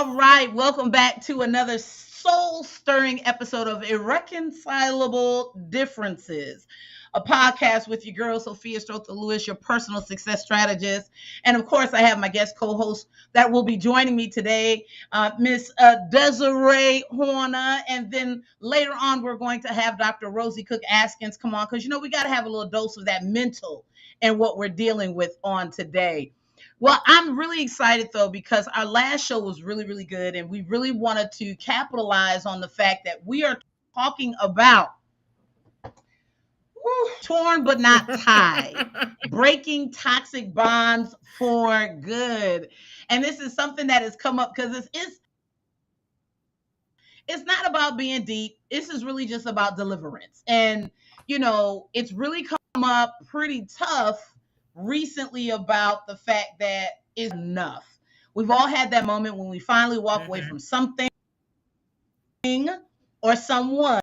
All right, welcome back to another soul-stirring episode of Irreconcilable Differences, a podcast with your girl Sophia Lewis, your personal success strategist, and of course, I have my guest co-host that will be joining me today, Miss Desiree Horner, and then later on, we're going to have Dr. Rosie Cook Askins come on because we got to have a little dose of that mental and what we're dealing with on today. Well, I'm really excited though because our last show was really, really good, and we really wanted to capitalize on the fact that we are talking about torn but not tied, breaking toxic bonds for good. And this is something that has come up because it's not about being deep. This is really just about deliverance. And, it's really come up pretty tough recently about the fact that it's enough. We've all had that moment when we finally walk away from something or someone,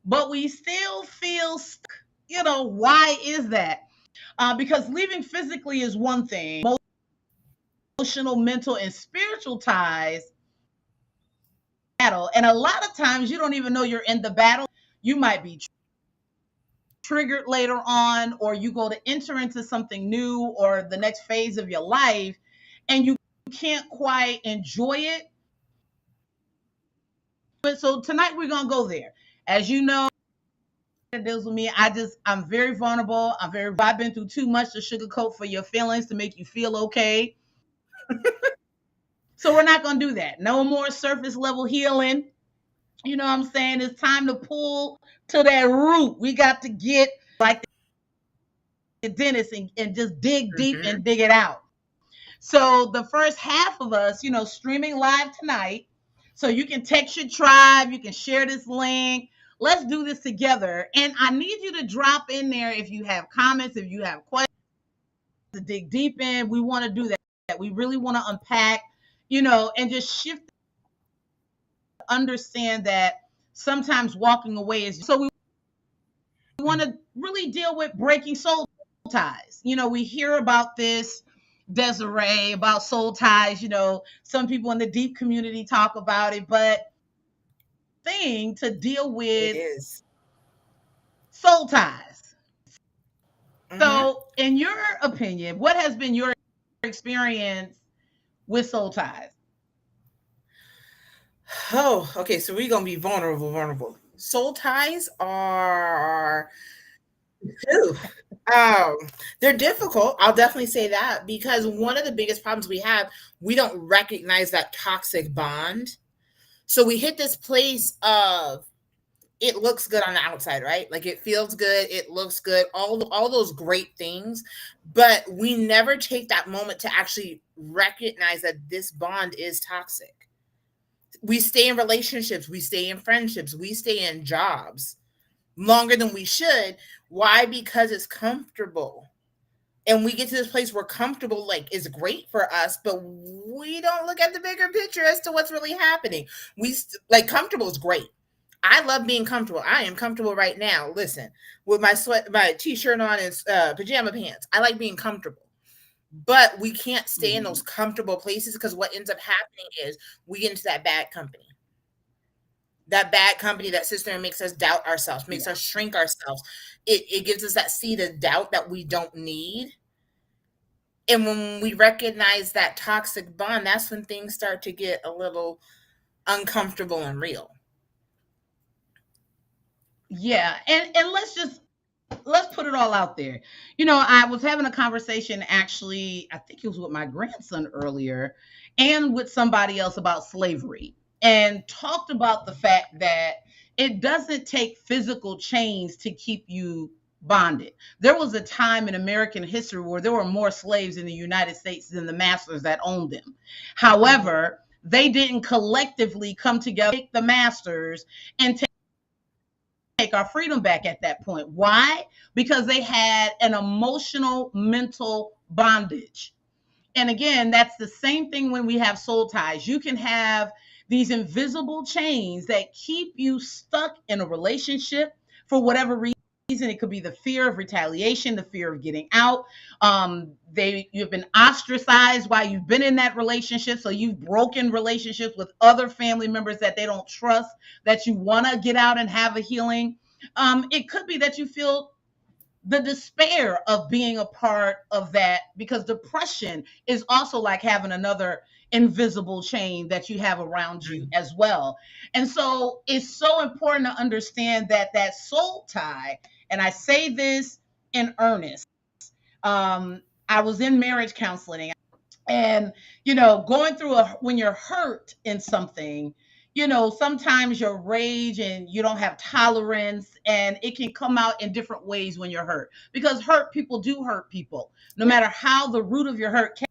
but we still feel stuck. Why is that? Because leaving physically is one thing. Emotional, mental, and spiritual ties battle. And a lot of times you don't even know you're in the battle. You might be triggered later on, or you go to enter into something new or the next phase of your life, and you can't quite enjoy it. But so tonight we're gonna go there. As you know, it deals with me. I'm very vulnerable. I've been through too much to sugarcoat for your feelings to make you feel okay. So we're not gonna do that. No more surface level healing. You know what I'm saying? It's time to pull to that root. We got to get like the dentist and just dig deep and dig it out. So the first half of us, streaming live tonight. So you can text your tribe, you can share this link. Let's do this together. And I need you to drop in there if you have comments, if you have questions to dig deep in. We want to do that. We really want to unpack, and just shift, understand that sometimes walking away is so we want to really deal with breaking soul ties. We hear about this, Desiree, about soul ties. Some people in the deep community talk about it, but thing to deal with is soul ties. So, in your opinion, what has been your experience with soul ties? Oh, okay. So we're gonna be vulnerable. Soul ties are they're difficult. I'll definitely say that because one of the biggest problems we don't recognize that toxic bond. So we hit this place of it looks good on the outside, right? Like it feels good, it looks good, all those great things, but we never take that moment to actually recognize that this bond is toxic. We stay in relationships, we stay in friendships, we stay in jobs longer than we should. Why? Because it's comfortable. And we get to this place where comfortable is great for us, but we don't look at the bigger picture as to what's really happening. Comfortable is great. I love being comfortable. I am comfortable right now. Listen, with my t-shirt on and pajama pants. I like being comfortable. But we can't stay in those comfortable places because what ends up happening is we get into that bad company. That bad company that sits there and makes us doubt ourselves, makes us shrink ourselves. It gives us that seed of doubt that we don't need. And when we recognize that toxic bond, that's when things start to get a little uncomfortable and real. Yeah. And let's put it all out there. I was having a conversation actually, I think it was with my grandson earlier and with somebody else about slavery, and talked about the fact that it doesn't take physical chains to keep you bonded. There was a time in American history where there were more slaves in the United States than the masters that owned them. However, they didn't collectively come together, the masters, and take our freedom back at that point. Why? Because they had an emotional, mental bondage. And again, that's the same thing when we have soul ties. You can have these invisible chains that keep you stuck in a relationship for whatever reason. reason. It could be the fear of retaliation, the fear of getting out. You've been ostracized while you've been in that relationship, so you've broken relationships with other family members that they don't trust, that you want to get out and have a healing. It could be that you feel the despair of being a part of that, because depression is also like having another invisible chain that you have around you as well. And so it's so important to understand that that soul tie, and I say this in earnest. I was in marriage counseling, and going through when you're hurt in something, sometimes your rage and you don't have tolerance, and it can come out in different ways when you're hurt, because hurt people do hurt people. No matter how the root of your hurt came,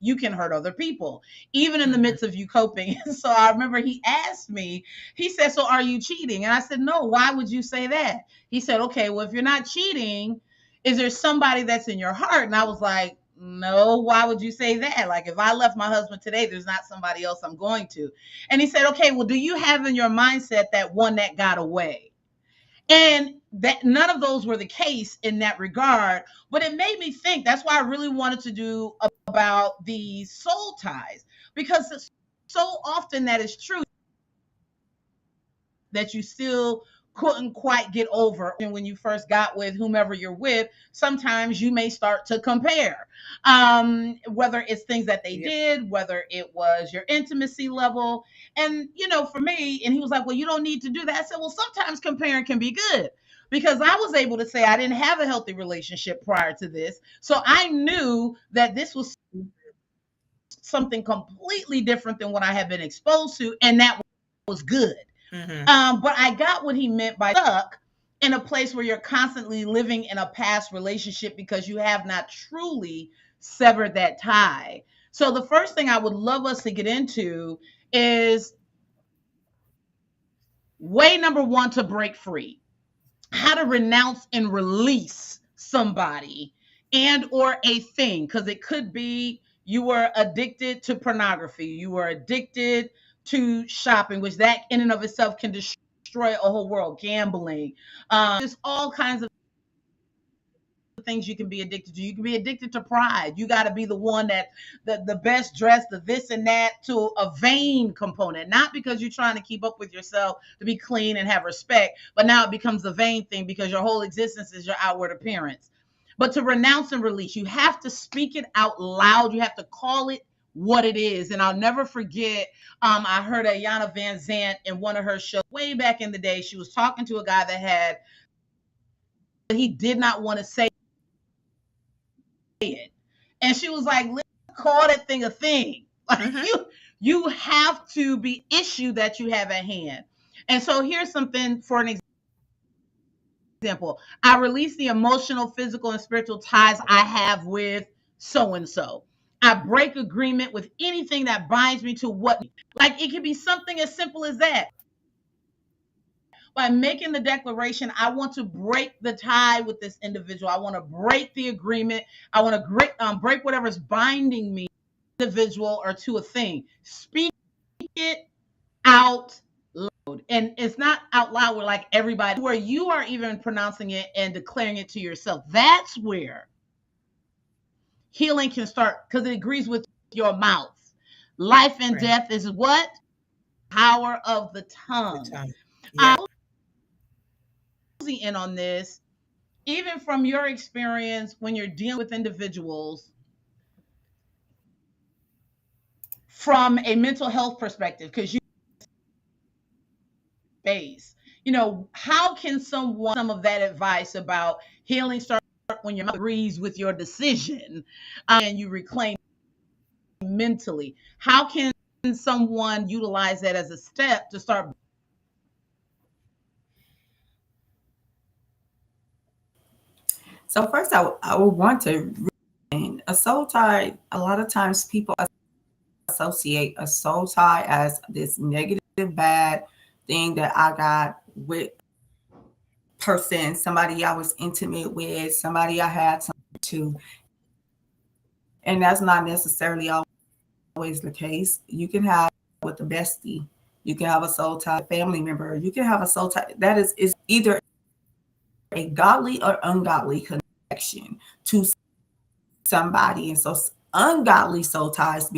you can hurt other people even in the midst of you coping. So I remember he asked me, he said, so are you cheating? And I said, no. Why would you say that? He said, okay, well, if you're not cheating, is there somebody that's in your heart? And I was like, no. Why would you say that? Like, if I left my husband today, there's not somebody else I'm going to. And he said, okay, well, do you have in your mindset that one that got away? And that none of those were the case in that regard, but it made me think. That's why I really wanted to do about the soul ties, because so often that is true, that you still couldn't quite get over. And when you first got with whomever you're with, sometimes you may start to compare, whether it's things that they did, whether it was your intimacy level. And, for me, and he was like, well, you don't need to do that. I said, well, sometimes comparing can be good, because I was able to say I didn't have a healthy relationship prior to this. So I knew that this was something completely different than what I had been exposed to. And that was good. But I got what he meant by stuck in a place where you're constantly living in a past relationship because you have not truly severed that tie. So the first thing I would love us to get into is way number one to break free. How to renounce and release somebody and or a thing, because it could be you were addicted to pornography, you were addicted to shopping, which that in and of itself can destroy a whole world. Gambling, there's all kinds of things you can be addicted to. You can be addicted to pride. You got to be the one that the best dressed, the this and that, to a vain component, not because you're trying to keep up with yourself to be clean and have respect, but now it becomes a vain thing because your whole existence is your outward appearance. But to renounce and release, you have to speak it out loud. You have to call it what it is. And I'll never forget, I heard Ayanna Van Zant in one of her shows way back in the day. She was talking to a guy that he did not want to say it. And she was like, let's call that thing a thing. Like, you have to be issue that you have at hand. And so here's something for an example. I release the emotional, physical, and spiritual ties I have with so-and-so. I break agreement with anything that binds me to what, like, it can be something as simple as that. By making the declaration, I want to break the tie with this individual. I want to break the agreement. I want to break whatever's binding me, individual or to a thing. Speak it out loud. And it's not out loud where like everybody, where you are even pronouncing it and declaring it to yourself. That's where healing can start, because it agrees with your mouth. Life and death is what? Power of the tongue. Yeah. In on this, even from your experience when you're dealing with individuals from a mental health perspective, because how can someone, some of that advice about healing start when your mouth agrees with your decision and you reclaim mentally? How can someone utilize that as a step to start? So first, I would want to a soul tie. A lot of times, people associate a soul tie as this negative, bad thing that I got with person, somebody I was intimate with, somebody I had something to, and that's not necessarily always the case. You can have with a bestie, you can have a soul tie family member, you can have a soul tie that is either a godly or ungodly connection to somebody. And so ungodly soul ties,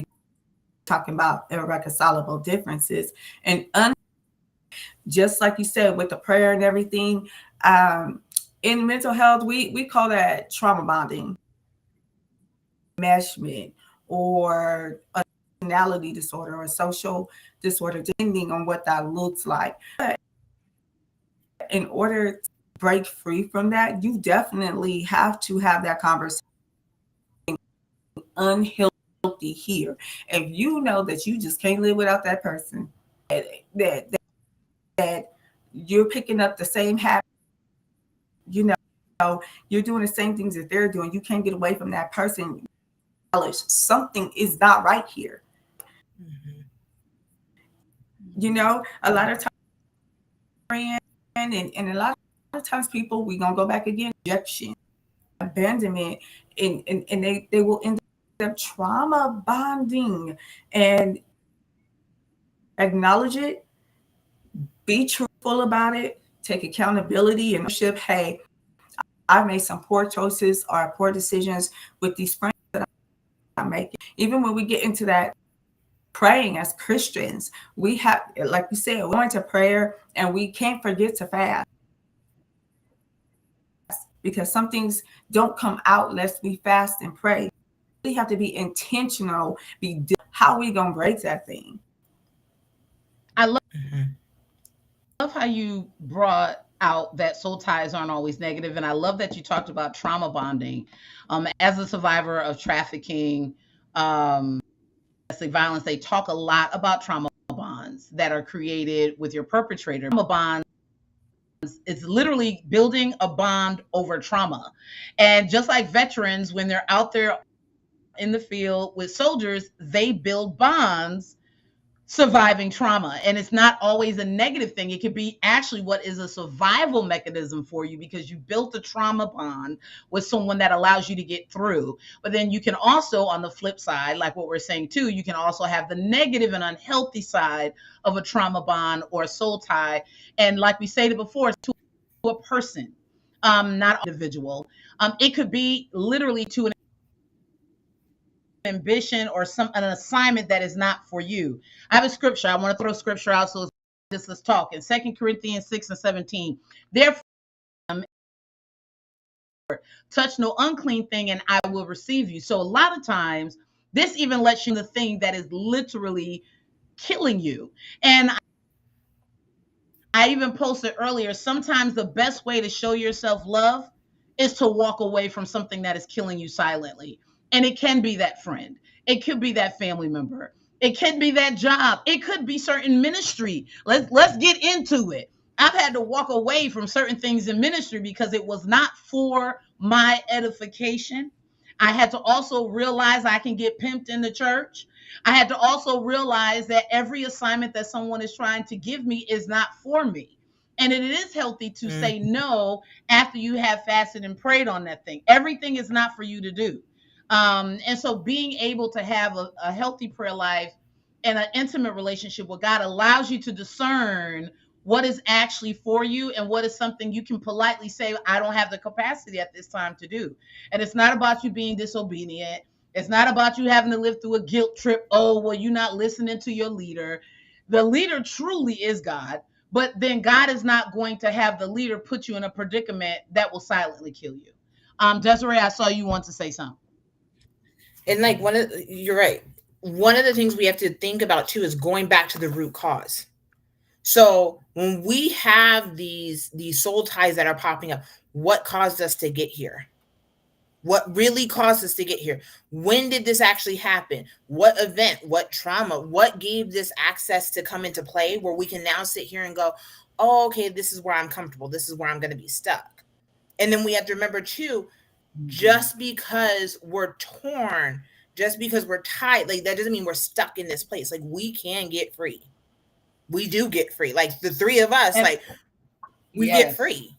talking about irreconcilable differences, and just like you said with the prayer and everything, in mental health, we call that trauma bonding, enmeshment, or a personality disorder or social disorder, depending on what that looks like. But in order to break free from that, you definitely have to have that conversation. Unhealthy here. If you know that you just can't live without that person, that you're picking up the same habit, you know, you're doing the same things that they're doing, you can't get away from that person. Something is not right here. Mm-hmm. You know, a lot of times, and a lot of times people, we're gonna go back again, rejection, abandonment, and they will end up trauma bonding. And acknowledge it, be truthful about it, take accountability and ownership. Hey, I made some poor choices or poor decisions with these friends that I'm making. Even when we get into that praying as Christians, we have, like you said, we're going to prayer, and we can't forget to fast, because some things don't come out unless we fast and pray. We have to be intentional. How are we gonna break that thing? I love Mm-hmm. how you brought out that soul ties aren't always negative, and I love that you talked about trauma bonding. As a survivor of trafficking, domestic violence, they talk a lot about trauma bonds that are created with your perpetrator. Trauma bonds, it's literally building a bond over trauma. And just like veterans, when they're out there in the field with soldiers, they build bonds surviving trauma. And it's not always a negative thing. It could be actually what is a survival mechanism for you, because you built a trauma bond with someone that allows you to get through. But then you can also, on the flip side, like what we're saying too, you can also have the negative and unhealthy side of a trauma bond or a soul tie. And like we stated before, to a person, not an individual. It could be literally to an ambition or an assignment that is not for you. I have a scripture. I want to throw scripture out, so let's talk. In 2 Corinthians 6:17, therefore touch no unclean thing and I will receive you. So a lot of times this even lets you know the thing that is literally killing you. And I even posted earlier, sometimes the best way to show yourself love is to walk away from something that is killing you silently. And it can be that friend, it could be that family member, it could be that job, it could be certain ministry. Let's get into it. I've had to walk away from certain things in ministry because it was not for my edification. I had to also realize I can get pimped in the church. I had to also realize that every assignment that someone is trying to give me is not for me. And it is healthy to say no after you have fasted and prayed on that thing. Everything is not for you to do. And so being able to have a healthy prayer life and an intimate relationship with God allows you to discern what is actually for you and what is something you can politely say, I don't have the capacity at this time to do. And it's not about you being disobedient. It's not about you having to live through a guilt trip. Oh, well, you're not listening to your leader. The leader truly is God, but then God is not going to have the leader put you in a predicament that will silently kill you. Desiree, I saw you want to say something. And like you're right. One of the things we have to think about too is going back to the root cause. So when we have these soul ties that are popping up, what caused us to get here? What really caused us to get here? When did this actually happen? What event? What trauma? What gave this access to come into play where we can now sit here and go, oh, okay, this is where I'm comfortable. This is where I'm going to be stuck. And then we have to remember too, just because we're torn, just because we're tied, like that doesn't mean we're stuck in this place. Like we can get free. We do get free. Like the three of us, And like we get yes, free.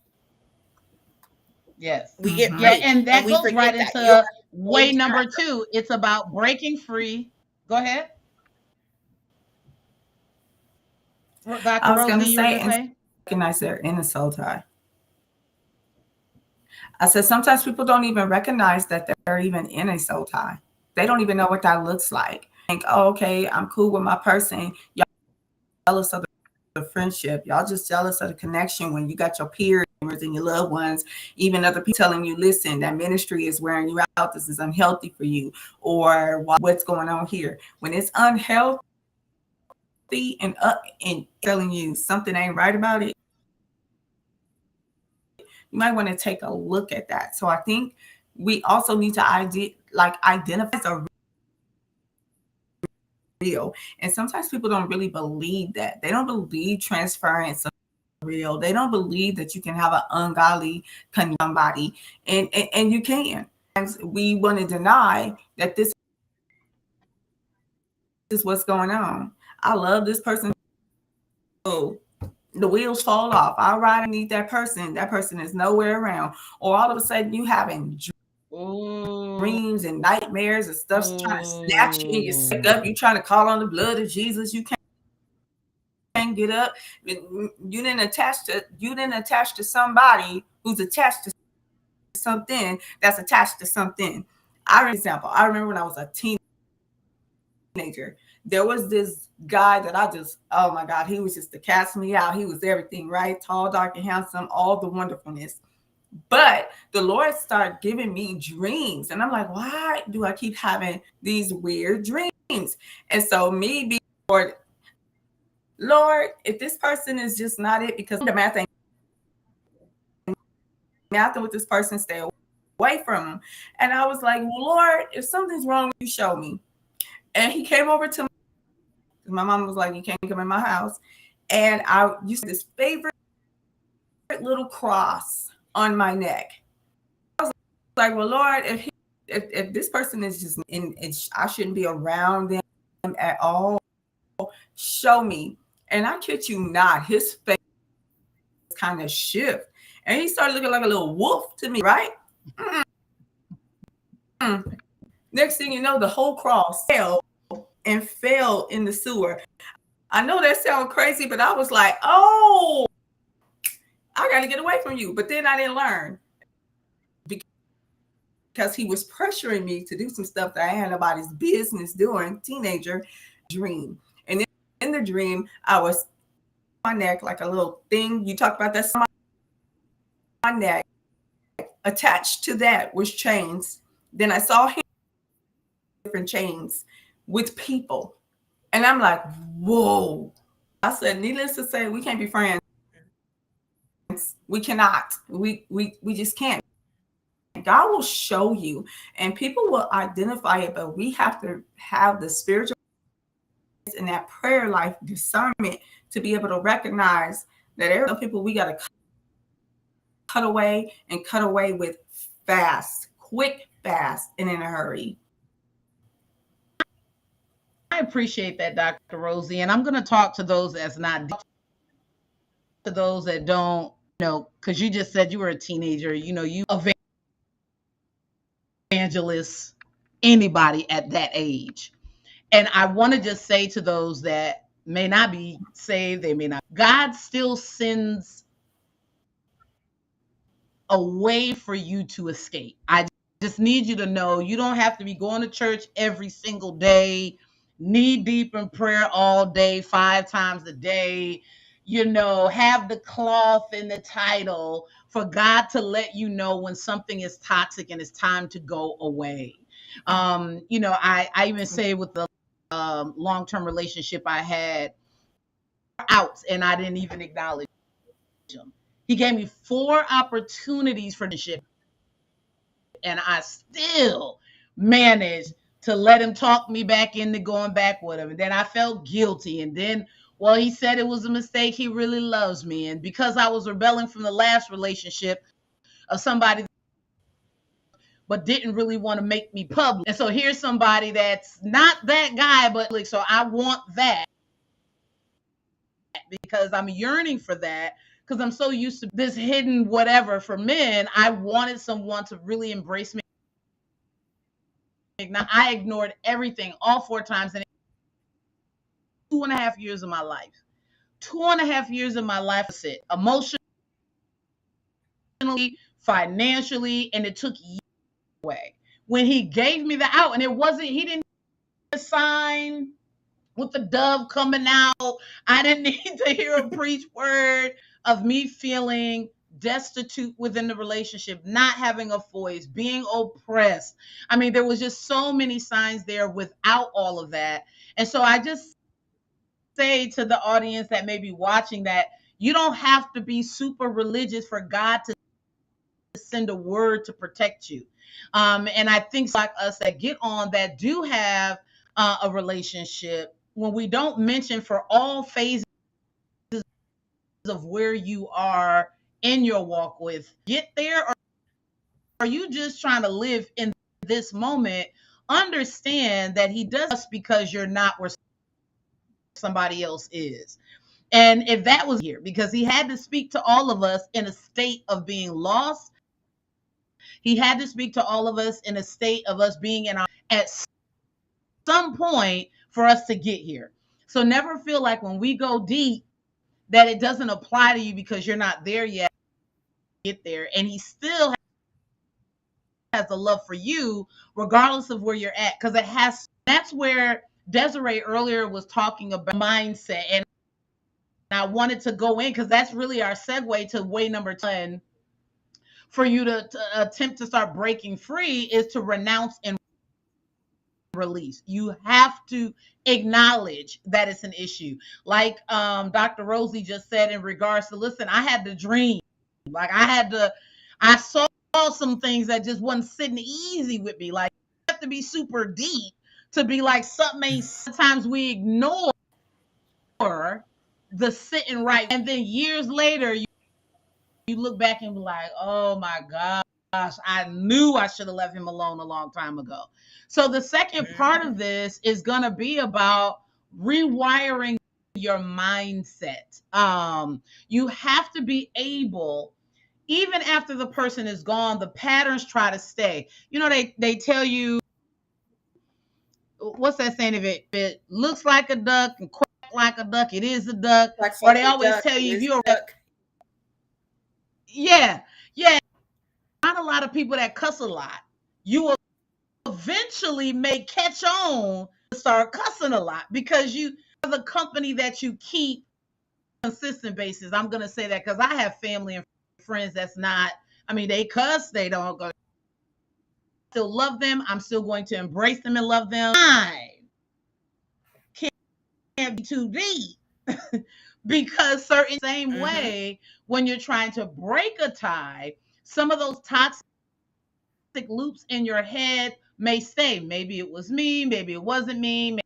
yes. We get Yeah, free. and And that we goes right forget that. You don't into have to way hold number track. 2. It's about breaking free. Go ahead. I Dr. was going Rosie, to you were say, going to and say? recognize they're in a soul tie. I said, sometimes people don't even recognize that they're even in a soul tie. They don't even know what that looks like. Think, oh, okay, I'm cool with my person. Y'all jealous of the friendship. Y'all just jealous of the connection when you got your peers and your loved ones, even other people telling you, listen, that ministry is wearing you out. This is unhealthy for you. Or what's going on here. When it's unhealthy and telling you something ain't right about it, you might want to take a look at that. So I think we also need to identify a real. And sometimes people don't really believe that. They don't believe transference of real. They don't believe that you can have an ungodly somebody, and you can. And we want to deny that this is what's going on. I love this person. Oh, the wheels fall off. I ride and need that person. That person is nowhere around. Or all of a sudden you having dreams and nightmares and stuff trying to snatch you and you sick up. You trying to call on the blood of Jesus. You can't get up. You didn't attach to somebody who's attached to something that's attached to something. I remember when I was a teenager, there was this guy that oh my God, he was just to cast me out. He was everything, right? Tall, dark, and handsome, all the wonderfulness. But the Lord started giving me dreams. And I'm like, why do I keep having these weird dreams? And so me being Lord, if this person is just not it, because the math ain't nothing with this person, stay away from him. And I was like, Lord, if something's wrong, you show me. And he came over to me. My mom was like, you can't come in my house. And I used this favorite little cross on my neck. I was like, well, Lord, if this person is just I shouldn't be around them at all, show me. And I kid you not, his face kind of shift. And he started looking like a little wolf to me, right? Next thing you know, the whole cross fell in the sewer. I know that sounds crazy, but I was like, oh, I got to get away from you. But then I didn't learn because he was pressuring me to do some stuff that I had nobody's business doing, teenager dream. And in the dream, I was on my neck like a little thing. You talked about that on my neck. Attached to that was chains. Then I saw him different chains with people. And I'm like, whoa. I said, needless to say, we can't be friends. We cannot. We just can't. God will show you, and people will identify it, but we have to have the spiritual and that prayer life discernment to be able to recognize that there are people we got to cut away with fast, quick, fast, and in a hurry. I appreciate that, Dr. Rosie. And I'm going to talk to those that's not, to those that don't, because you just said you were a teenager, you evangelist, anybody at that age. And I want to just say to those that may not be saved, they may not, God still sends a way for you to escape. I just need you to know you don't have to be going to church every single day, knee deep in prayer all day, 5 times a day, have the cloth in the title for God to let you know when something is toxic and it's time to go away. I even say with the long-term relationship I had out and I didn't even acknowledge him. He gave me 4 opportunities for the ship, and I still managed to let him talk me back into going back with him. And then I felt guilty. And then, well, he said it was a mistake. He really loves me. And because I was rebelling from the last relationship of somebody but didn't really want to make me public. And so here's somebody that's not that guy, but like, so I want that because I'm yearning for that because I'm so used to this hidden whatever for men. I wanted someone to really embrace me. Now, I ignored everything all 4 times, and 2.5 years of my life. 2.5 years of my life, emotionally, financially, and it took years away. When he gave me the out, and it wasn't, he didn't sign with the dove coming out. I didn't need to hear a preach word of me feeling destitute within the relationship, not having a voice, being oppressed. I mean, there was just so many signs there without all of that. And so I just say to the audience that may be watching that you don't have to be super religious for God to send a word to protect you. And I think like us that get on that do have a relationship, when we don't mention for all phases of where you are in your walk with, get there, or are you just trying to live in this moment? Understand that he does us because you're not where somebody else is. And if that was here, because he had to speak to all of us in a state of being lost, he had to speak to all of us in a state of us being in our at some point for us to get here. So never feel like when we go deep that it doesn't apply to you because you're not there yet. Get there, and he still has a love for you regardless of where you're at, because it has. That's where Desiree earlier was talking about mindset, and I wanted to go in because that's really our segue to way number 10 for you to attempt to start breaking free is to renounce and release. You have to acknowledge that it's an issue. Like Dr. Rosie just said in regards to, listen, I had to dream. Like I saw some things that just wasn't sitting easy with me. Like you have to be super deep to be like something ain't. Sometimes we ignore the sitting right. And then years later, you look back and be like, oh my gosh, I knew I should have left him alone a long time ago. So the second part of this is going to be about rewiring your mindset. You have to be able, even after the person is gone, the patterns try to stay. You know, they tell you, what's that saying? If it looks like a duck and quack like a duck, it is a duck. Or they always tell you if you're yeah, yeah. Not a lot of people that cuss a lot. You will eventually may catch on to start cussing a lot because you are the company that you keep on a consistent basis. I'm gonna say that because I have family and friends that's not. I mean, they cuss, they don't go. Still love them. I'm still going to embrace them and love them. I can't be too deep because certain same way when you're trying to break a tie, some of those toxic loops in your head may stay. Maybe it was me, maybe it wasn't me,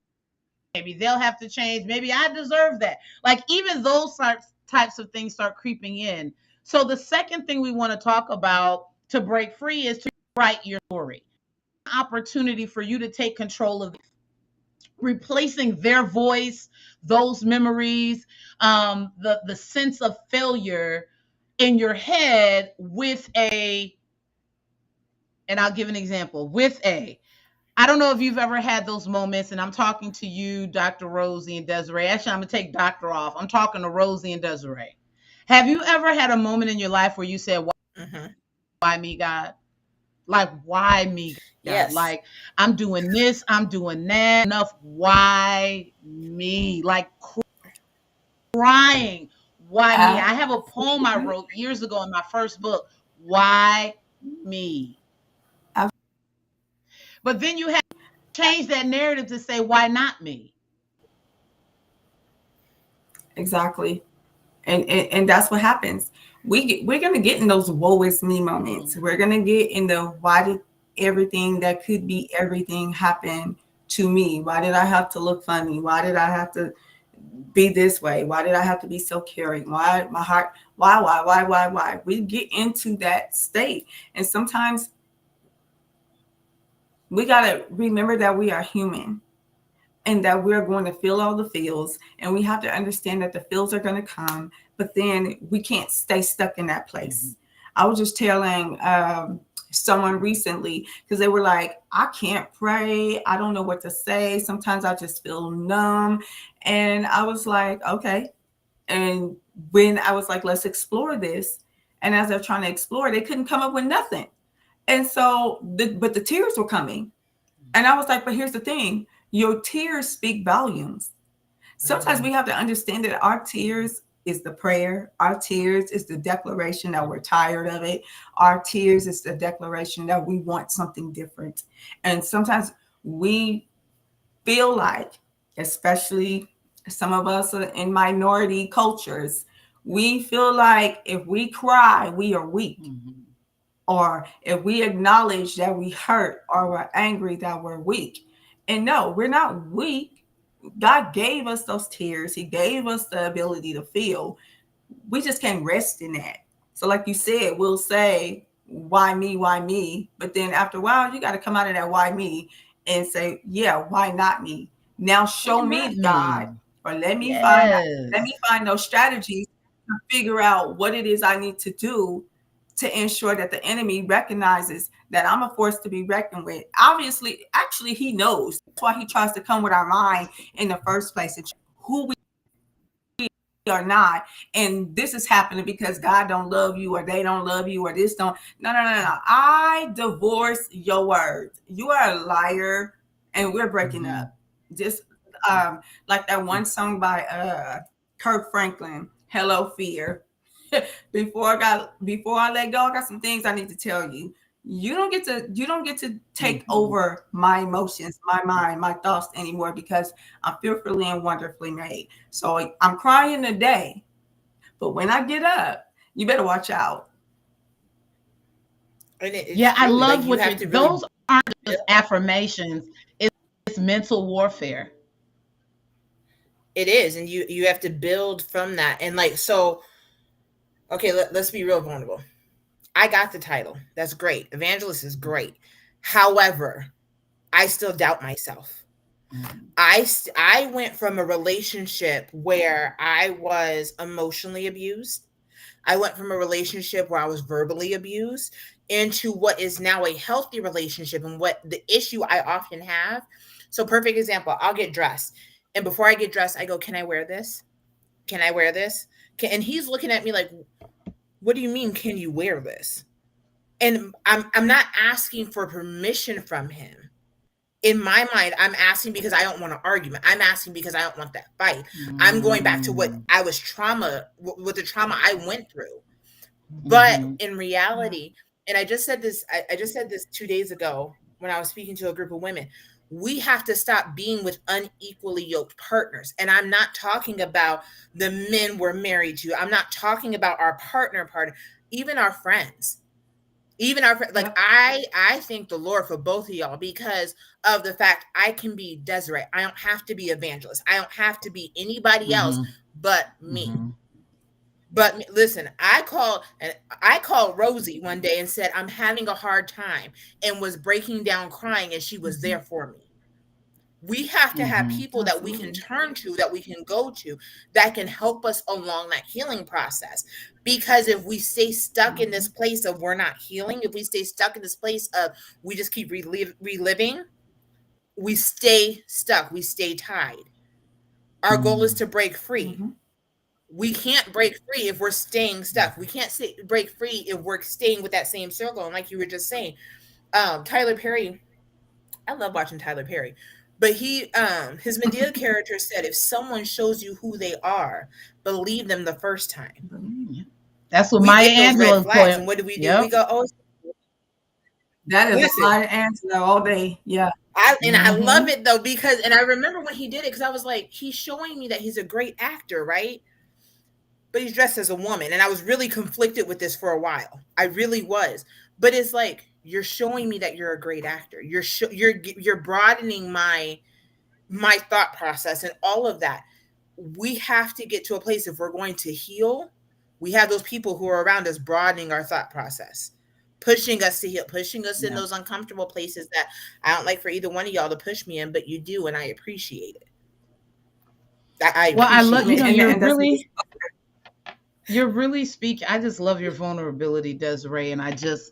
maybe they'll have to change, maybe I deserve that. Like even those types of things start creeping in. So the second thing we want to talk about to break free is to write your story. Opportunity for you to take control of replacing their voice, those memories, the sense of failure in your head with and I'll give an example, I don't know if you've ever had those moments, and I'm talking to you, Dr. Rosie and Desiree. Actually, I'm going to take Doctor off. I'm talking to Rosie and Desiree. Have you ever had a moment in your life where you said, why me, God? Like, why me, God? Yes. Like, I'm doing this, I'm doing that. Enough, why me? Like, crying, why me? I have a poem I wrote years ago in my first book, Why Me? But then you have to change that narrative to say, why not me? Exactly. And that's what happens. We're gonna get in those woe is me moments. We're gonna get in the why did everything that could be everything happen to me? Why did I have to look funny? Why did I have to be this way? Why did I have to be so caring? Why my heart? Why? We get into that state, and sometimes we gotta remember that we are human. And that we're going to feel all the feels, and we have to understand that the feels are going to come, but then we can't stay stuck in that place. I was just telling someone recently, because they were like, I can't pray, I don't know what to say, sometimes I just feel numb. And I was like, okay. And when I was like, let's explore this, And as they're trying to explore, they couldn't come up with nothing. And so, but the tears were coming. And I was like, but here's the thing, your tears speak volumes. Sometimes we have to understand that our tears is the prayer. Our tears is the declaration that we're tired of it. Our tears is the declaration that we want something different. And sometimes we feel like, especially some of us are in minority cultures, we feel like if we cry, we are weak. Mhm. Or if we acknowledge that we hurt or we're angry, that we're weak. And no, we're not weak. God gave us those tears. He gave us the ability to feel. We just can't rest in that. So like you said, we'll say, why me, why me? But then after a while, you got to come out of that why me and say, yeah, why not me? Now Why show not me, God, me? or let me Yes. find those strategies to figure out what it is I need to do to ensure that the enemy recognizes that I'm a force to be reckoned with. Obviously, actually, he knows. That's why he tries to come with our mind in the first place and who we are not. And this is happening because God don't love you, or they don't love you, or this don't. No, no, no, no. I divorce your words. You are a liar, and we're breaking Mhm. up. Just like that one song by Kirk Franklin, Hello Fear. Before I let go, I got some things I need to tell you. You don't get to take Mhm. over my emotions, my mind, my thoughts anymore, because I'm fearfully and wonderfully made. So I'm crying today, but when I get up, you better watch out. And it's Yeah, I true. Like love you what have you're, to really those aren't just affirmations. It's mental warfare. it is, and you have to build from that. And like so, okay, let's be real vulnerable. I got the title. That's great. Evangelist is great. However, I still doubt myself. Mhm. I went from a relationship where I was emotionally abused. I went from a relationship where I was verbally abused into what is now a healthy relationship, and what the issue I often have. So perfect example, I'll get dressed. And before I get dressed, I go, "Can I wear this? Can I wear this?" And he's looking at me like, "What do you mean can you wear this?" And I'm not asking for permission from him. In my mind, I'm asking because I don't want an argument. I'm asking because I don't want that fight. I'm going back to what Mm. I was with the trauma I went through. But Mhm. in reality, and I just said this 2 days ago when I was speaking to a group of women, we have to stop being with unequally yoked partners. And I'm not talking about the men we're married to. I'm not talking about our partner, even our friends. Even our like Yep. I thank the Lord for both of y'all because of the fact I can be Desiree. I don't have to be Evangelist. I don't have to be anybody else Mhm. but me. Mhm. Listen, I called Rosie one day and said I'm having a hard time, and was breaking down crying, and she was Mhm. there for me. We have to have Mhm. people that we can Absolutely. turn to, that we can go to, that can help us along that healing process. Because if we stay stuck in this Mhm. place of we're not healing, if we stay stuck in this place of we just keep reliving, we stay stuck, we stay tied. Our goal is Mhm. to break free. Mhm. We can't break free if we're staying stuck. We can't break free if we're staying with that same circle. And like you were just saying, Tyler Perry, I love watching Tyler Perry. But his Medea character said, if someone shows you who they are, believe them the first time. Yeah. That's what We Maya get those red Angelou's flags, point. and what do? We Yep. go, oh, That is a listen. my answer all day. Yeah. I love Mhm. it though, because and I remember when he did it, because I was like, he's showing me that he's a great actor, right? But he's dressed as a woman, and I was really conflicted with this for a while. I really was. But it's like, you're showing me that you're a great actor. You're broadening my thought process and all of that. We have to get to a place, if we're going to heal, we have those people who are around us broadening our thought process, pushing us to heal, pushing us in Yeah. those uncomfortable places that I don't like for either one of y'all to push me in, but you do, and I appreciate it. I Well, I love, appreciate you it. know, And that's you're really speaking. I just love your vulnerability, Desiree. And I just,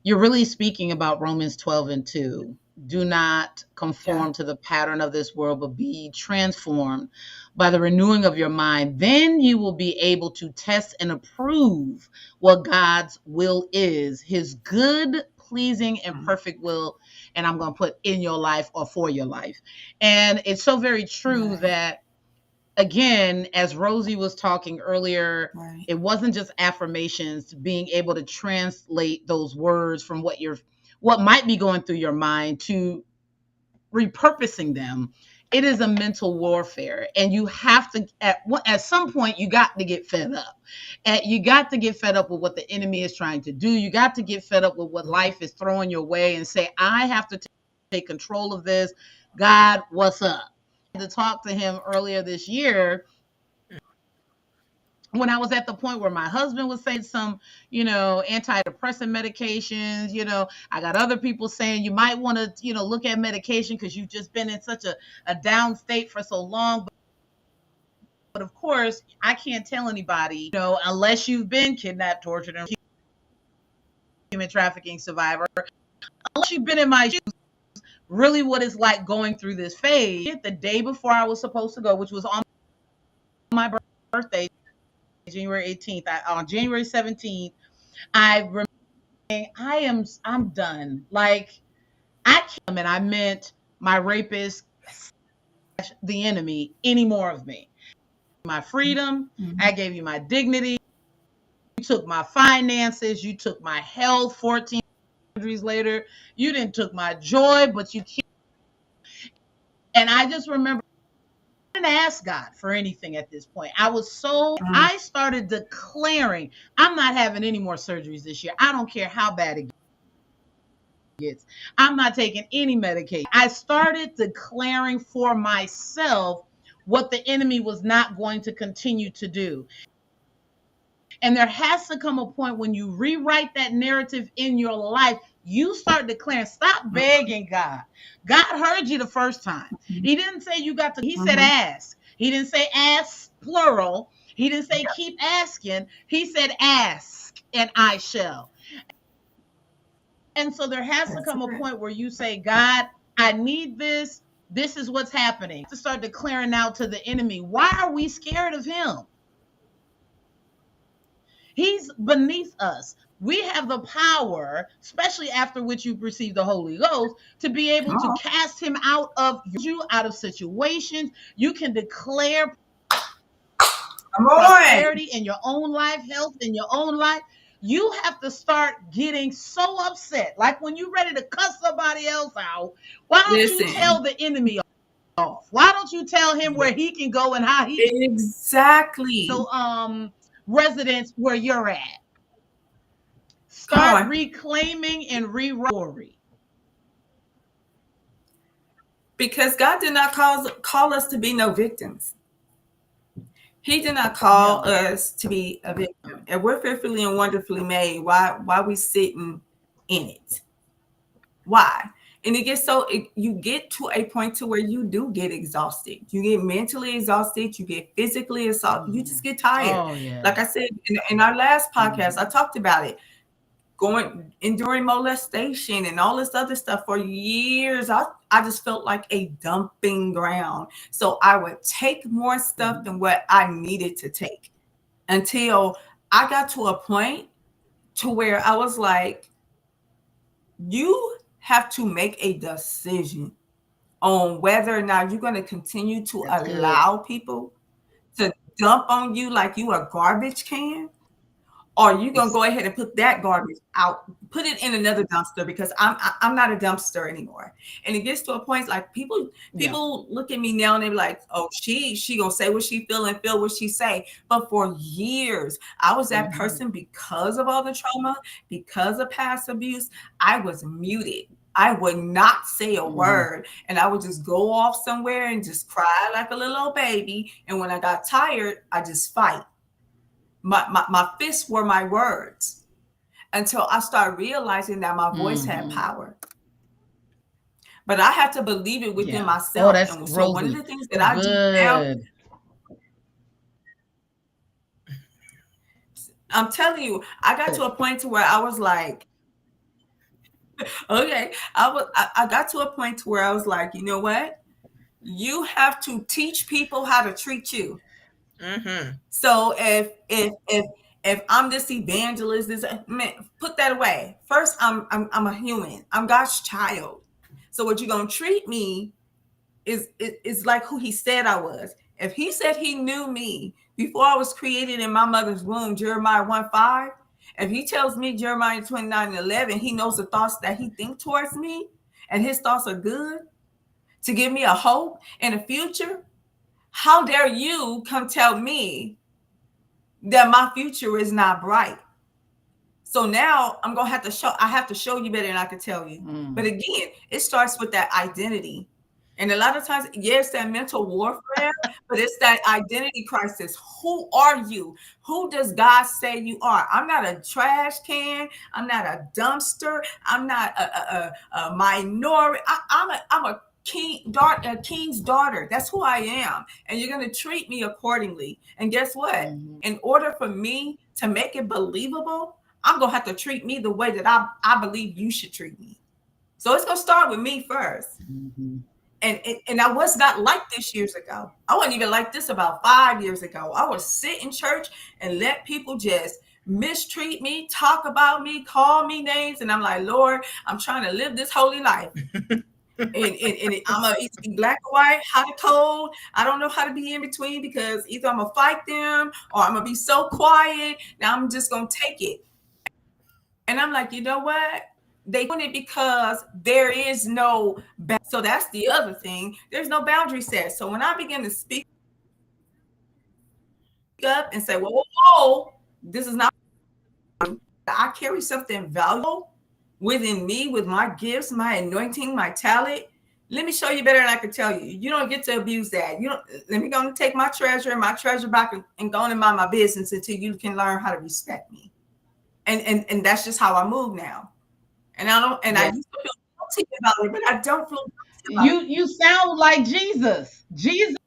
you're really speaking about Romans 12 and 2. do not conform to the pattern of this world, but be transformed by the renewing of your mind. Then you will be able to test and approve what God's will is, his good, pleasing, and perfect will. And I'm going to put in your life or for your life. And it's so very true Right. that, again, as Rosie was talking earlier, Right. it wasn't just affirmations, being able to translate those words from what might be going through your mind to repurposing them. It is a mental warfare, and you have to at some point you got to get fed up, and you got to get fed up with what the enemy is trying to do. You got to get fed up with what life is throwing your way, and say, I have to take control of this. God, what's up? To talk to him earlier this year, when I was at the point where my husband was saying some, antidepressant medications, I got other people saying you might want to, look at medication because you've just been in such a down state for so long. But of course, I can't tell anybody, unless you've been kidnapped, tortured, and human trafficking survivor, unless you've been in my shoes, really what it's like going through this phase. The day before I was supposed to go, which was on my birthday, January 18th, on January 17th, I remember I'm done. Like, I can't, and I meant my rapist, the enemy, any more of me. My freedom, I gave you my dignity. You took my finances, you took my health 14 surgeries later. You didn't took my joy, but you can't. And I just remember I didn't ask God for anything at this point. I started declaring, I'm not having any more surgeries this year. I don't care how bad it gets. I'm not taking any medication. I started declaring for myself what the enemy was not going to continue to do. And there has to come a point when you rewrite that narrative in your life. You start declaring, stop begging God. God heard you the first time. He didn't say you got to, he said ask. He didn't say ask plural. He didn't say keep asking. He said ask and I shall. And so there has to come a point where you say, God, I need this. This is what's happening. To start declaring out to the enemy, why are we scared of him? He's beneath us. We have the power, especially after which you've received the Holy Ghost, to be able to cast him out of situations. You can declare prosperity in your own life, health in your own life. You have to start getting so upset. Like when you're ready to cuss somebody else out, why don't you tell the enemy off? Why don't you tell him where he can go and how he can Exactly. residence where you're at? Start reclaiming and rewriting. Because God did not call us to be no victims. He did not call us to be a victim. And we're fearfully and wonderfully made. Why we sitting in it? Why? And it gets you get to a point to where you do get exhausted. You get mentally exhausted. You get physically exhausted. You just get tired. Oh, yeah. Like I said in our last podcast, I talked about it. Enduring molestation and all this other stuff for years. I just felt like a dumping ground. So I would take more stuff than what I needed to take until I got to a point to where I was like, you have to make a decision on whether or not you're going to continue to allow people to dump on you like you a garbage can. Or you gonna go ahead and put that garbage out, put it in another dumpster, because I'm not a dumpster anymore. And it gets to a point like people look at me now and they're like, oh, she gonna say what she feel and feel what she say. But for years, I was that person because of all the trauma, because of past abuse. I was muted. I would not say a word, and I would just go off somewhere and just cry like a little old baby. And when I got tired, I just fight. My fists were my words until I started realizing that my voice had power. But I had to believe it within myself. And so Rosie. One of the things that I do now, I'm telling you, I got to a point to where I was like, Okay. I got to a point where I was like, you know what? You have to teach people how to treat you. Mm-hmm. So if I'm this evangelist, this man, put that away. First, I'm a human. I'm God's child. So what you're gonna treat me is like who He said I was. If He said He knew me before I was created in my mother's womb, Jeremiah 1:5. If He tells me Jeremiah 29:11, He knows the thoughts that He thinks towards me, and His thoughts are good to give me a hope and a future. How dare you come tell me that my future is not bright? So now I'm gonna have to show. I have to show you better than I can tell you. But again, it starts with that identity, and a lot of times, yes, that mental warfare, but it's that identity crisis. Who are you? Who does God say you are? I'm not a trash can. I'm not a dumpster. I'm not a minority. I'm a king's daughter. That's who I am, and you're gonna treat me accordingly. And guess what? In order for me to make it believable, I'm gonna have to treat me the way that I believe you should treat me. So it's gonna start with me 1st. And I was not like this years ago. I wasn't even like this about 5 years ago. I would sit in church and let people just mistreat me, talk about me, call me names, and I'm like, Lord, I'm trying to live this holy life. And I'm gonna either be black or white, hot or cold. I don't know how to be in between, because either I'm gonna fight them or I'm gonna be so quiet. Now I'm just gonna take it. And I'm like, you know what? They doing it because there is no so that's the other thing. There's no boundary set. So when I begin to speak up and say, whoa, whoa, whoa, this is not, I carry something valuable within me with my gifts, my anointing, my talent. Let me show you better than I can tell you. You don't get to abuse that. You don't. Let me go and take my treasure back and go and mind my business until you can learn how to respect me. And that's just how I move now. And I don't. And I used to feel guilty about it, but I don't feel guilty about it. You sound like Jesus. Jesus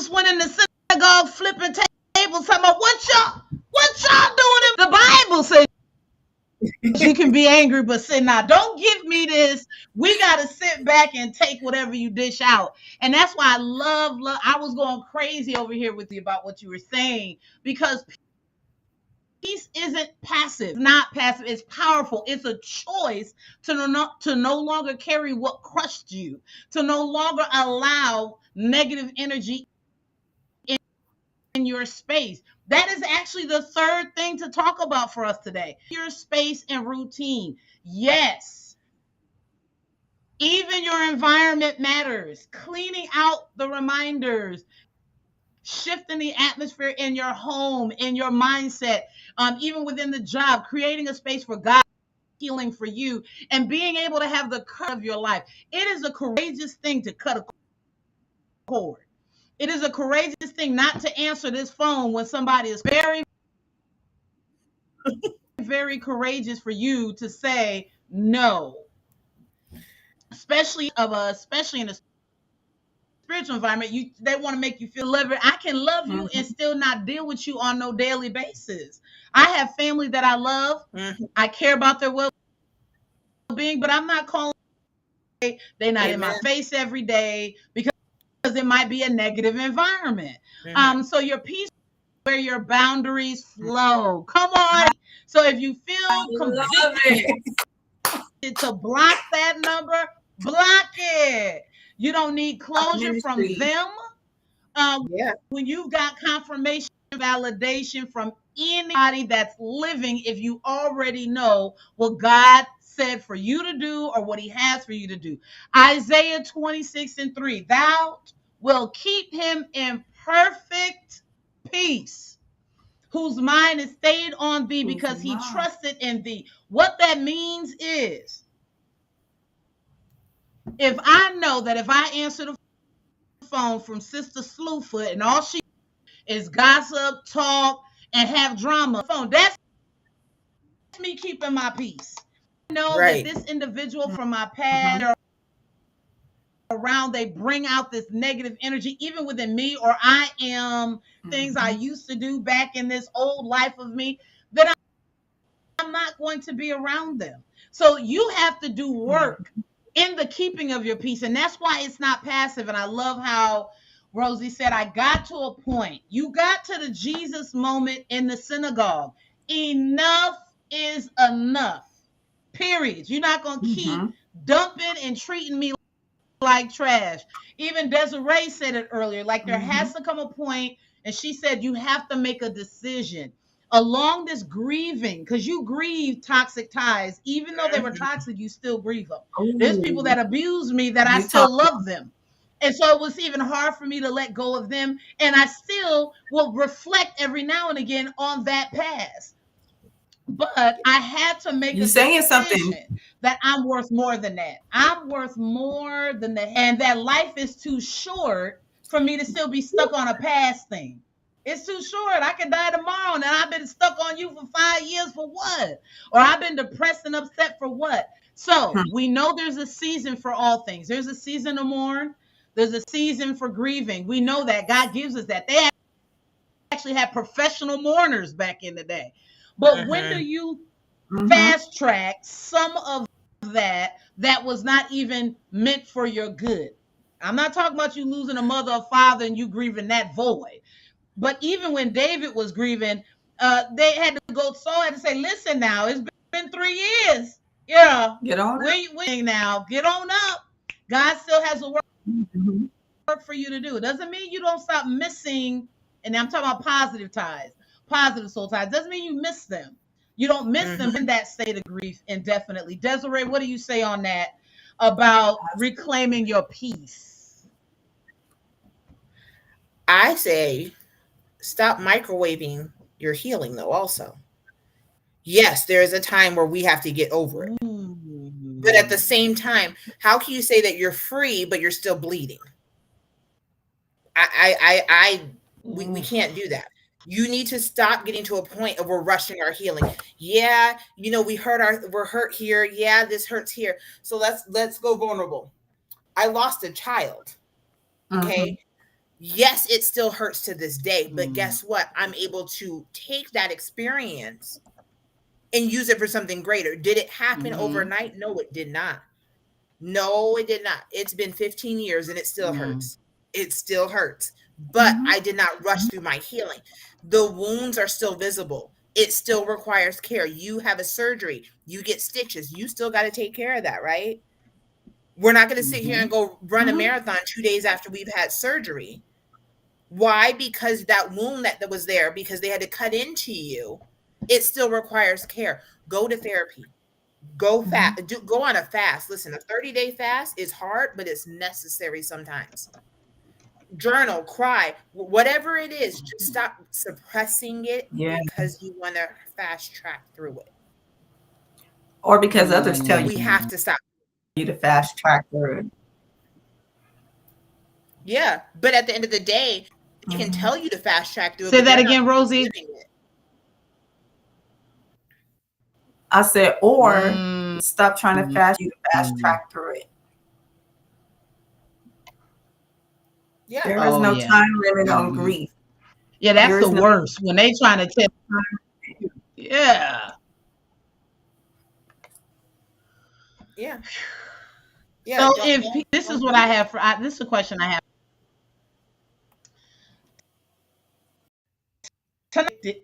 went in the synagogue flipping tables, talking about what y'all doing. The Bible says you can be angry but sin not. Don't give me this. We got to sit back and take whatever you dish out. And that's why I love. I was going crazy over here with you about what you were saying, because peace isn't passive. It's not passive. It's powerful. It's a choice to no longer carry what crushed you, to no longer allow negative energy in your space. That is actually the third thing to talk about for us today. Your space and routine. Yes. Even your environment matters. Cleaning out the reminders, shifting the atmosphere in your home, in your mindset, even within the job, creating a space for God healing for you, and being able to have the cut of your life. It is a courageous thing to cut a cord. It is a courageous thing not to answer this phone when somebody is very, very courageous for you to say no, especially in a spiritual environment. They want to make you feel delivered. I can love you and still not deal with you on no daily basis. I have family that I love. I care about their well-being, but I'm not calling. They're not in my face every day, because it might be a negative environment. So your peace where your boundaries flow. Come on. So if you feel convicted to block that number, block it. You don't need closure from them. When you've got confirmation, validation from anybody that's living, if you already know what God said for you to do or what He has for you to do. Isaiah 26:3, thou will keep him in perfect peace, whose mind is stayed on thee, because he trusted in thee. What that means is, if I know that if I answer the phone from Sister Slewfoot and all she is gossip, talk, and have drama, phone, that's me keeping my peace. I know that this individual from my past around, they bring out this negative energy even within me, or I am things I used to do back in this old life of me, that I'm not going to be around them. So you have to do work in the keeping of your peace. And that's why it's not passive. And I love how Rosie said, I got to a point. You got to the Jesus moment in the synagogue. Enough is enough. Period. You're not going to keep dumping and treating me like trash. Even Desiree said it earlier. Like there has to come a point, and she said you have to make a decision along this grieving, because you grieve toxic ties. Even though they were toxic, you still grieve them. There's people that abuse me that I still love them. And so it was even hard for me to let go of them. And I still will reflect every now and again on that past. But I had to make a decision that I'm worth more than that. I'm worth more than that. And that life is too short for me to still be stuck on a past thing. It's too short. I can die tomorrow and I've been stuck on you for 5 years for what? Or I've been depressed and upset for what? So we know there's a season for all things. There's a season to mourn. There's a season for grieving. We know that God gives us that. They actually had professional mourners back in the day. But when do you fast track some of that was not even meant for your good? I'm not talking about you losing a mother or father and you grieving that void. But even when David was grieving, they had to go. Saul had to say, "Listen, now it's been 3 years. Yeah, get on now. Get on up. God still has a work for you to do. It doesn't mean you don't stop missing." And I'm talking about positive ties, positive soul ties. Doesn't mean you miss them. You don't miss them in that state of grief indefinitely. Desiree, what do you say on that about reclaiming your peace? I say stop microwaving your healing, though, also. Yes, there is a time where we have to get over it. But at the same time, how can you say that you're free, but you're still bleeding? We can't do that. You need to stop getting to a point of we're rushing our healing. Yeah, we're hurt here. Yeah, this hurts here. So let's go vulnerable. I lost a child. Okay. Yes, it still hurts to this day, but guess what? I'm able to take that experience and use it for something greater. Did it happen overnight? No, it did not. No, it did not. It's been 15 years and it still hurts. It still hurts. But I did not rush through my healing. The wounds are still visible. It still requires care. You have a surgery. You get stitches. You still got to take care of that, right? We're not going to sit here and go run a marathon 2 days after we've had surgery. Why? Because that wound that was there, because they had to cut into you, it still requires care. Go to therapy. Go fast. Go on a fast. Listen, a 30-day fast is hard, but it's necessary sometimes. Journal, cry, whatever it is, just stop suppressing it because you want to fast track through it. Or because others tell you. We have to stop You to fast track through it. Yeah, but at the end of the day, they can tell you to fast track through it. Say that again, Rosie. I said, or stop trying to fast track through it. Yeah. There is no time limit on grief. Yeah, that's the worst when they trying to tell. Yeah. Yeah. So if this is what I have this is a question I have.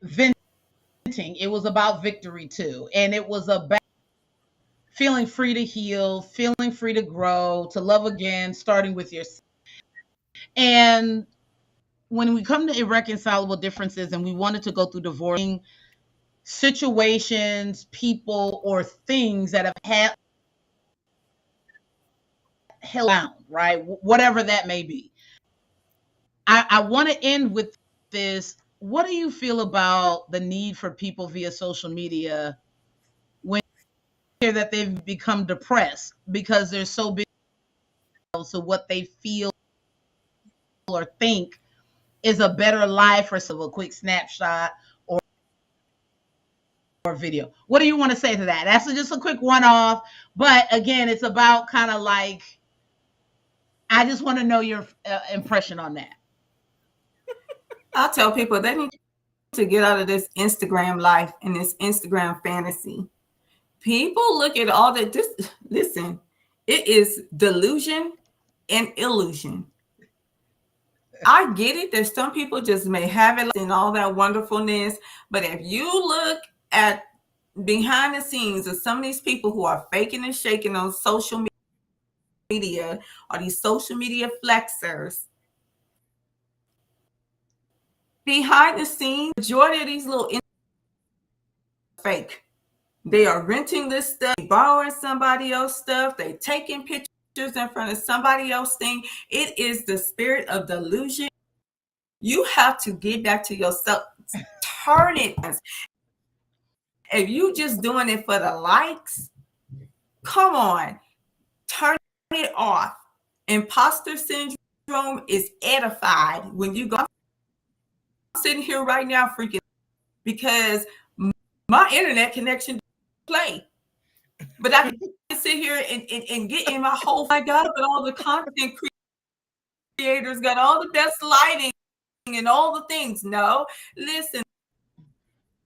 Venting, it was about victory too, and it was about feeling free to heal, feeling free to grow, to love again, starting with yourself. And when we come to irreconcilable differences and we wanted to go through divorcing situations, people, or things that have held down, right? Whatever that may be. I want to end with this. What do you feel about the need for people via social media when you hear that they've become depressed because they're so big, so what they feel or think is a better life, or so a quick snapshot or video? What do you want to say to that? That's just a quick one-off, but again, it's about kind of like, I just want to know your impression on that. I'll tell people they need to get out of this Instagram life and this Instagram fantasy. People look at all that. This, listen, it is delusion and illusion. I get it that some people just may have it and all that wonderfulness, but if you look at behind the scenes of some of these people who are faking and shaking on social media, or these social media flexers, behind the scenes, majority of these little fake. They are renting this stuff, borrowing somebody else's stuff, they taking pictures in front of somebody else's thing. It is the spirit of delusion. You have to get back to yourself. Turn it. If you just doing it for the likes, come on, turn it off. Imposter syndrome is edified when you go. I'm sitting here right now freaking because my internet connection play, but I can sit here and get in my whole. My God, but all the content creators got all the best lighting and all the things. No, listen,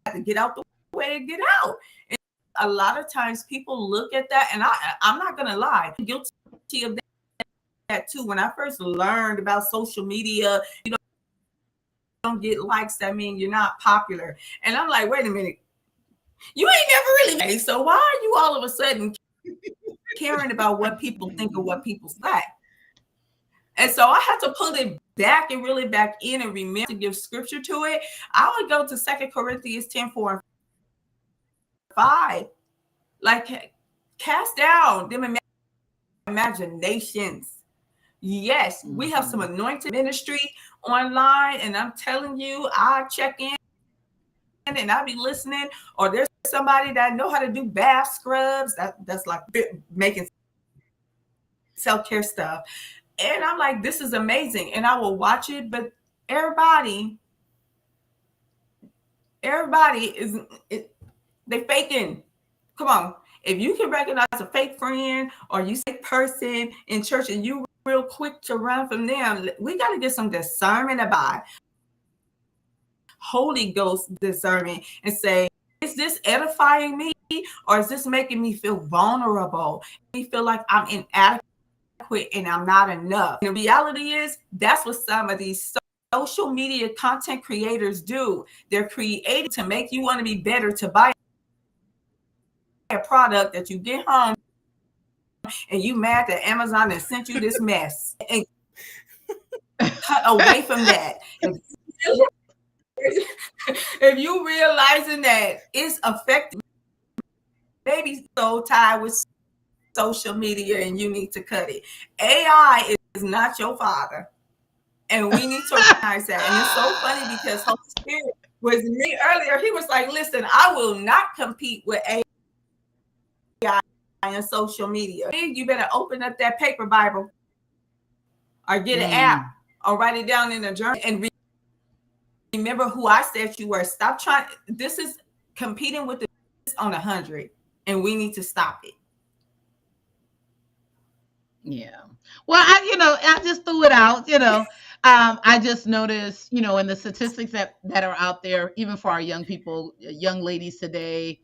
I have to get out the way and get out. And a lot of times people look at that, and I'm not gonna lie, I'm guilty of that too. When I first learned about social media, you don't get likes, that mean you're not popular. And I'm like, wait a minute, you ain't never really. So why are you all of a sudden caring about what people think or what people say? And so I had to pull it back and really back in and remember to give scripture to it. I would go to 2 Corinthians 10:4 and 5. Like, cast down them imaginations. Yes, we have some anointed ministry online, and I'm telling you, I check in and I be listening, or there's somebody that know how to do bath scrubs. That's like making self-care stuff. And I'm like, this is amazing. And I will watch it, but everybody is they faking. Come on. If you can recognize a fake friend or you say person in church and you real quick to run from them, we got to get some discernment about it. Holy Ghost discernment and say, is this edifying me or is this making me feel vulnerable? Me feel like I'm inadequate and I'm not enough. And the reality is that's what some of these social media content creators do. They're created to make you want to be better, to buy a product that you get home and you mad that Amazon has sent you this mess, and cut away from that. If you realizing that it's affecting, maybe so tied with social media and you need to cut it. AI is not your father, and we need to recognize that. And it's so funny because Holy Spirit was me earlier. He was like, listen, I will not compete with AI and social media. You better open up that paper Bible or get an app or write it down in a journal and remember who I said you were. Stop trying. This is competing with this on 100, and we need to stop it. Yeah. Well, I just threw it out, I just noticed, in the statistics that are out there, even for our young people, young ladies today,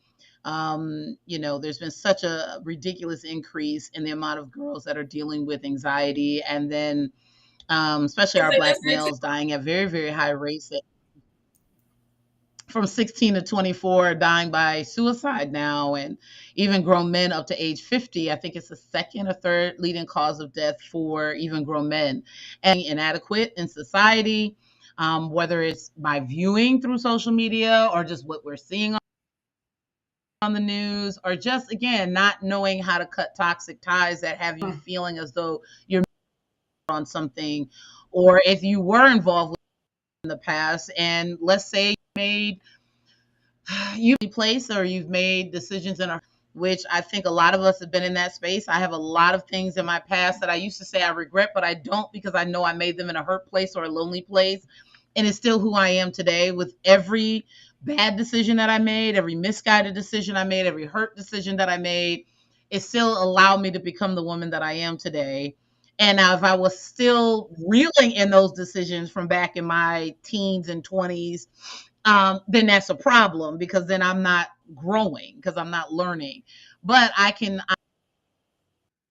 there's been such a ridiculous increase in the amount of girls that are dealing with anxiety, and then especially our Black males dying at very, very high rates. From 16 to 24 dying by suicide now, and even grown men up to age 50. I think it's the second or third leading cause of death for even grown men. And inadequate in society, whether it's by viewing through social media or just what we're seeing on the news, or just, again, not knowing how to cut toxic ties that have you feeling as though you're on something, or if you were involved in the past, and let's say you've made decisions which I think a lot of us have been in that space. I have a lot of things in my past that I used to say I regret, but I don't, because I know I made them in a hurt place or a lonely place. And it's still who I am today. With every bad decision that I made, every misguided decision I made, every hurt decision that I made, it still allowed me to become the woman that I am today. And now, if I was still reeling in those decisions from back in my teens and 20s, then that's a problem, because then I'm not growing because I'm not learning. But I can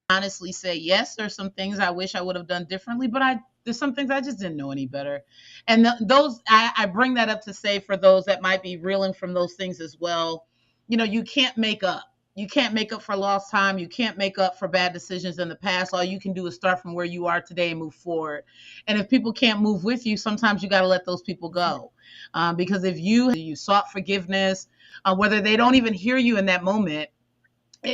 honestly say, yes, there's some things I wish I would have done differently, but there's some things I just didn't know any better. And those I bring that up to say for those that might be reeling from those things as well, you can't make up. You can't make up for lost time. You can't make up for bad decisions in the past. All you can do is start from where you are today and move forward. And if people can't move with you, sometimes you got to let those people go. Because if you sought forgiveness, whether they don't even hear you in that moment,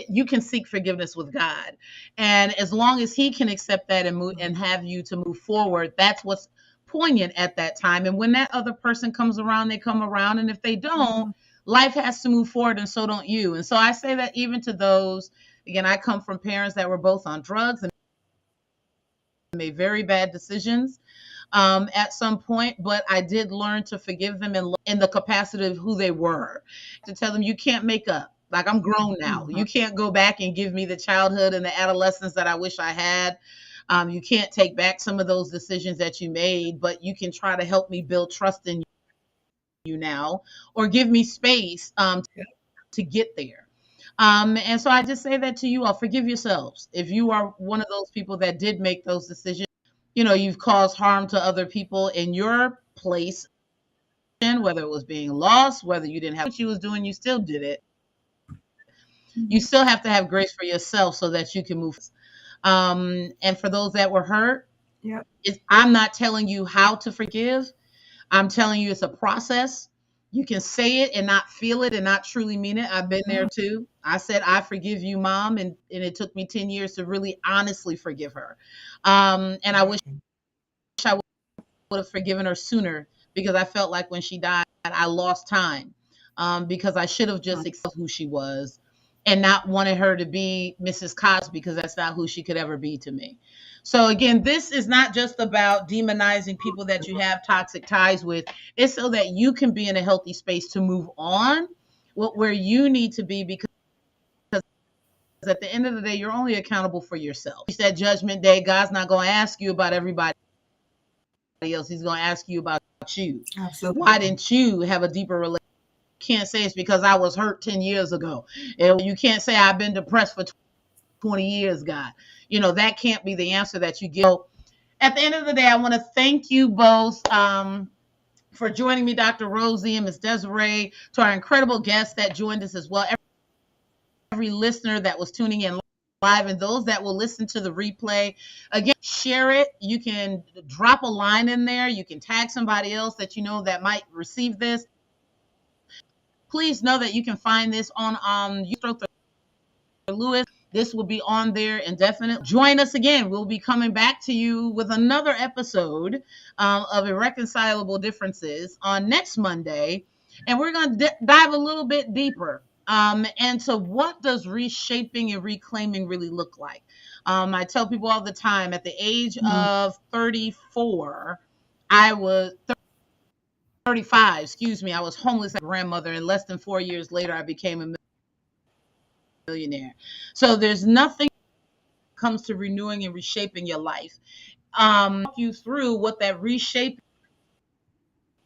you can seek forgiveness with God. And as long as he can accept that and move and have you to move forward, that's what's poignant at that time. And when that other person comes around, they come around. And if they don't, life has to move forward and so don't you. And so I say that even to those, again, I come from parents that were both on drugs and made very bad decisions at some point, but I did learn to forgive them in the capacity of who they were. To tell them, you can't make up. Like, I'm grown now. You can't go back and give me the childhood and the adolescence that I wish I had. You can't take back some of those decisions that you made, but you can try to help me build trust in you now, or give me space to get there. And so I just say that to you all, forgive yourselves. If you are one of those people that did make those decisions, you've caused harm to other people in your place, whether it was being lost, whether you didn't have what you was doing, you still did it. You still have to have grace for yourself so that you can move. And for those that were hurt, Yep. I'm not telling you how to forgive. I'm telling you it's a process. You can say it and not feel it and not truly mean it. I've been there too. I said, I forgive you, Mom. And it took me 10 years to really honestly forgive her. And I wish I would have forgiven her sooner, because I felt like when she died, I lost time, because I should have just accepted who she was and not wanted her to be Mrs. Cosby, because that's not who she could ever be to me. So again, this is not just about demonizing people that you have toxic ties with. It's so that you can be in a healthy space to move on where you need to be, because at the end of the day, you're only accountable for yourself. It's that judgment day. God's not going to ask you about everybody else. He's going to ask you about you. Absolutely. Why didn't you have a deeper relationship? You can't say it's because I was hurt 10 years ago. And you can't say I've been depressed for 20 years, God. That can't be the answer that you give. So at the end of the day, I want to thank you both for joining me, Dr. Rosie and Ms. Desiree, to our incredible guests that joined us as well. Every listener that was tuning in live, and those that will listen to the replay. Again, share it. You can drop a line in there. You can tag somebody else that you know that might receive this. Please know that you can find this on Lewis. This will be on there indefinitely. Join us again. We'll be coming back to you with another episode of Irreconcilable Differences on next Monday. And we're going to dive a little bit deeper into what does reshaping and reclaiming really look like. I tell people all the time, at the age of 34, I was 35, excuse me, I was homeless as a grandmother, and less than 4 years later, I became a millionaire. So there's nothing comes to renewing and reshaping your life. Walk you through what that reshaping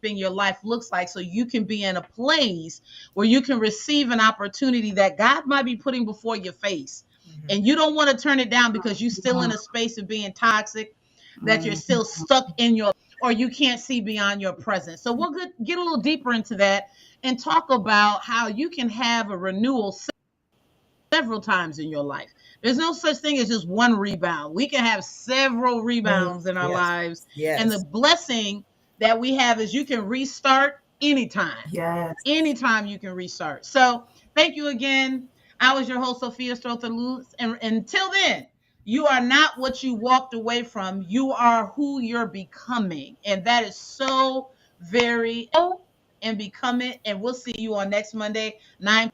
your life looks like, so you can be in a place where you can receive an opportunity that God might be putting before your face. And you don't want to turn it down because you're still in a space of being toxic, that you're still stuck in your, or you can't see beyond your presence. So we'll get a little deeper into that and talk about how you can have a renewal several times in your life. There's no such thing as just one rebound. We can have several rebounds in our lives. Yes. And the blessing that we have is you can restart anytime. Yes. Anytime you can restart. So thank you again. I was your host, Sophia Strother-Lutz. And until then, you are not what you walked away from. You are who you're becoming. And that is so very, and become it. And we'll see you on next Monday, 9